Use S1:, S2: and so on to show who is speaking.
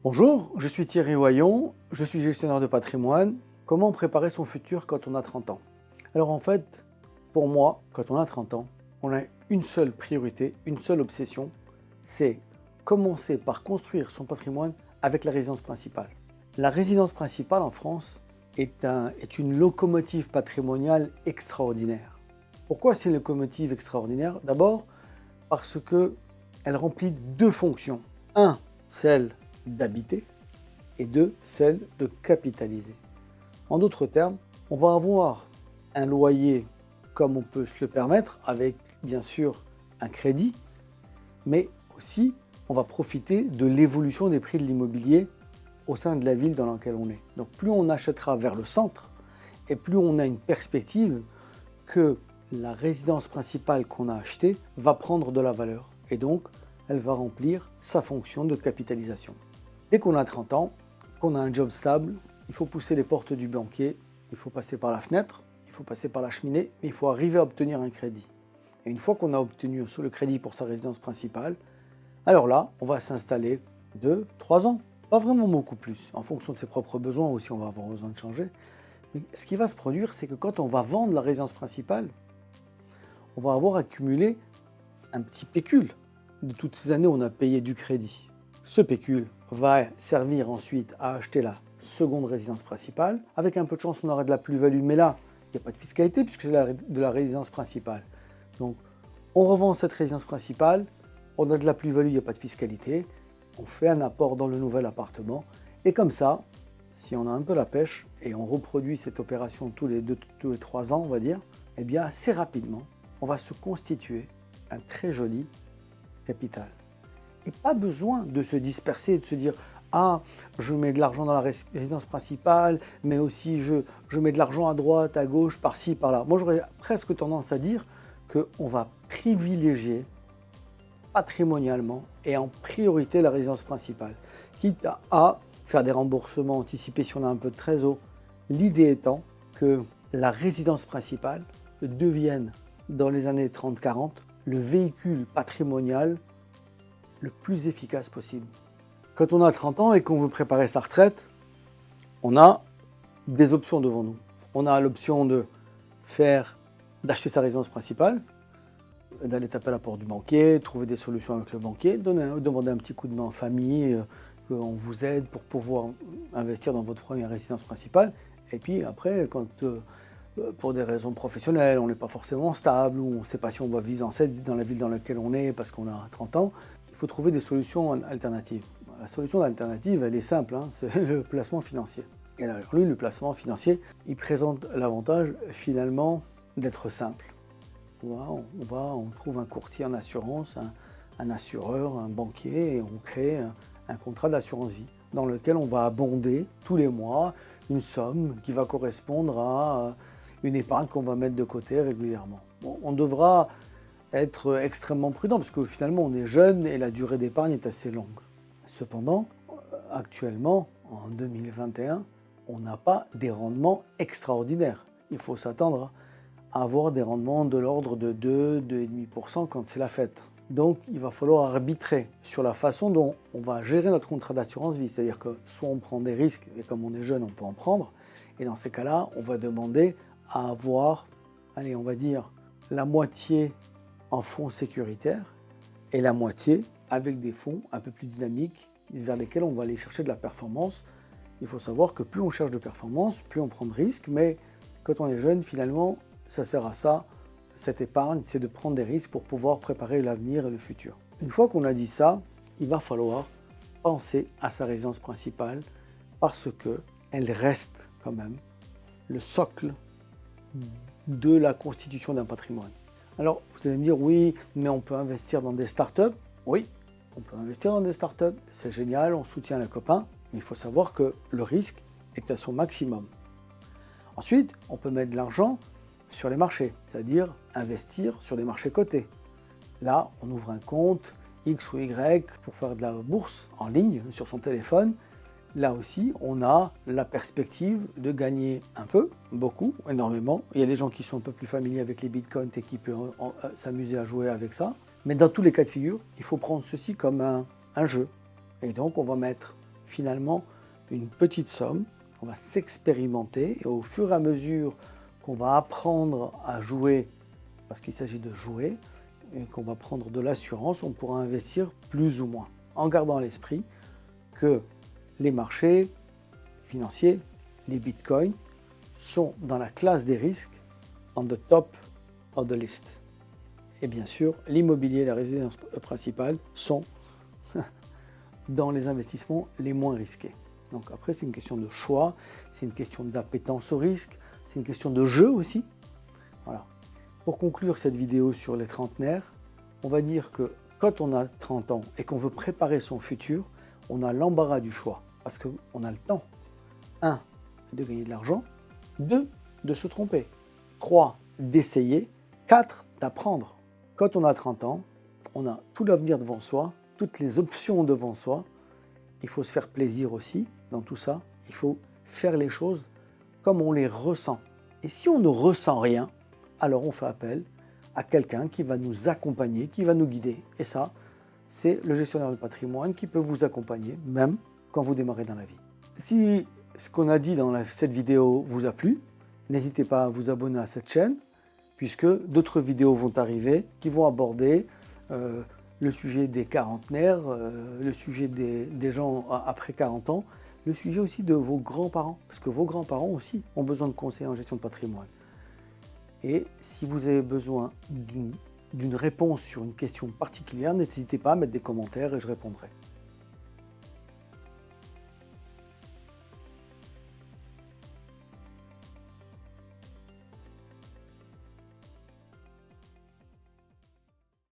S1: Bonjour, je suis Thierry Oyon, je suis gestionnaire de patrimoine. Comment préparer son futur quand on a 30 ans? Alors en fait, pour moi, quand on a 30 ans, on a une seule priorité, une seule obsession, c'est commencer par construire son patrimoine avec la résidence principale. La résidence principale en France est une locomotive patrimoniale extraordinaire. Pourquoi c'est une locomotive extraordinaire? D'abord parce qu'elle remplit deux fonctions. Un, celle d'habiter et deux, celle de capitaliser. En d'autres termes, on va avoir un loyer comme on peut se le permettre avec bien sûr un crédit, mais aussi on va profiter de l'évolution des prix de l'immobilier au sein de la ville dans laquelle on est. Donc plus on achètera vers le centre et plus on a une perspective que la résidence principale qu'on a achetée va prendre de la valeur et donc elle va remplir sa fonction de capitalisation. Dès qu'on a 30 ans, qu'on a un job stable, il faut pousser les portes du banquier, il faut passer par la fenêtre, il faut passer par la cheminée, mais il faut arriver à obtenir un crédit. Et une fois qu'on a obtenu le crédit pour sa résidence principale, alors là, on va s'installer 2, 3 ans, pas vraiment beaucoup plus, en fonction de ses propres besoins aussi, on va avoir besoin de changer. Mais ce qui va se produire, c'est que quand on va vendre la résidence principale, on va avoir accumulé un petit pécule de toutes ces années où on a payé du crédit. Ce pécule va servir ensuite à acheter la seconde résidence principale. Avec un peu de chance, on aura de la plus-value, mais là, il n'y a pas de fiscalité puisque c'est de la résidence principale. Donc, on revend cette résidence principale, on a de la plus-value, il n'y a pas de fiscalité, on fait un apport dans le nouvel appartement, et comme ça, si on a un peu la pêche et on reproduit cette opération tous les 3 ans, on va dire, eh bien assez rapidement, on va se constituer un très joli capital. Et pas besoin de se disperser et de se dire « Ah, je mets de l'argent dans la résidence principale, mais aussi je mets de l'argent à droite, à gauche, par-ci, par-là. » Moi, j'aurais presque tendance à dire qu'on va privilégier patrimonialement et en priorité la résidence principale, quitte à faire des remboursements anticipés si on a un peu de trésor. L'idée étant que la résidence principale devienne, dans les années 30-40, le véhicule patrimonial le plus efficace possible. Quand on a 30 ans et qu'on veut préparer sa retraite, on a des options devant nous. On a l'option d'acheter sa résidence principale, d'aller taper à la porte du banquier, trouver des solutions avec le banquier, demander un petit coup de main en famille, qu'on vous aide pour pouvoir investir dans votre première résidence principale. Et puis après, quand pour des raisons professionnelles, on n'est pas forcément stable, ou on ne sait pas si on va vivre dans la ville dans laquelle on est parce qu'on a 30 ans, il faut trouver des solutions alternatives. La solution alternative, elle est simple, hein, c'est le placement financier. Et alors lui, le placement financier, il présente l'avantage finalement d'être simple. On trouve un courtier en assurance, un assureur, un banquier, et on crée un contrat d'assurance vie dans lequel on va abonder tous les mois une somme qui va correspondre à une épargne qu'on va mettre de côté régulièrement. Bon, on devra être extrêmement prudent parce que finalement on est jeune et la durée d'épargne est assez longue. Cependant, actuellement, en 2021, on n'a pas des rendements extraordinaires. Il faut s'attendre à avoir des rendements de l'ordre de 2-2,5% quand c'est la fête. Donc il va falloir arbitrer sur la façon dont on va gérer notre contrat d'assurance vie. C'est-à-dire que soit on prend des risques, et comme on est jeune, on peut en prendre. Et dans ces cas-là, on va demander à avoir, allez, on va dire, la moitié en fonds sécuritaires et la moitié avec des fonds un peu plus dynamiques vers lesquels on va aller chercher de la performance. Il faut savoir que plus on cherche de performance, plus on prend de risques, mais quand on est jeune, finalement, ça sert à ça, cette épargne, c'est de prendre des risques pour pouvoir préparer l'avenir et le futur. Une fois qu'on a dit ça, il va falloir penser à sa résidence principale parce qu'elle reste quand même le socle de la constitution d'un patrimoine. Alors, vous allez me dire, oui, mais on peut investir dans des startups. Oui, on peut investir dans des startups, c'est génial, on soutient les copains, mais il faut savoir que le risque est à son maximum. Ensuite, on peut mettre de l'argent sur les marchés, c'est-à-dire investir sur des marchés cotés. Là, on ouvre un compte X ou Y pour faire de la bourse en ligne sur son téléphone. Là aussi, on a la perspective de gagner un peu, beaucoup, énormément. Il y a des gens qui sont un peu plus familiers avec les bitcoins et qui peuvent s'amuser à jouer avec ça. Mais dans tous les cas de figure, il faut prendre ceci comme un jeu. Et donc, on va mettre finalement une petite somme. On va s'expérimenter et au fur et à mesure qu'on va apprendre à jouer, parce qu'il s'agit de jouer, et qu'on va prendre de l'assurance, on pourra investir plus ou moins, en gardant à l'esprit que les marchés financiers, les bitcoins, sont dans la classe des risques, on the top of the list. Et bien sûr, l'immobilier et la résidence principale sont dans les investissements les moins risqués. Donc après, c'est une question de choix, c'est une question d'appétence au risque, c'est une question de jeu aussi. Voilà. Pour conclure cette vidéo sur les trentenaires, on va dire que quand on a 30 ans et qu'on veut préparer son futur, on a l'embarras du choix parce qu'on a le temps. 1, de gagner de l'argent. 2, de se tromper. 3, d'essayer. 4, d'apprendre. Quand on a 30 ans, on a tout l'avenir devant soi, toutes les options devant soi. Il faut se faire plaisir aussi dans tout ça. Il faut faire les choses comme on les ressent. Et si on ne ressent rien, alors on fait appel à quelqu'un qui va nous accompagner, qui va nous guider. Et ça, c'est le gestionnaire de patrimoine qui peut vous accompagner, même quand vous démarrez dans la vie. Si ce qu'on a dit dans cette vidéo vous a plu, n'hésitez pas à vous abonner à cette chaîne, puisque d'autres vidéos vont arriver qui vont aborder le sujet des quarantenaires, le sujet des gens après 40 ans, le sujet aussi de vos grands-parents, parce que vos grands-parents aussi ont besoin de conseils en gestion de patrimoine. Et si vous avez besoin d'une réponse sur une question particulière, n'hésitez pas à mettre des commentaires et je répondrai.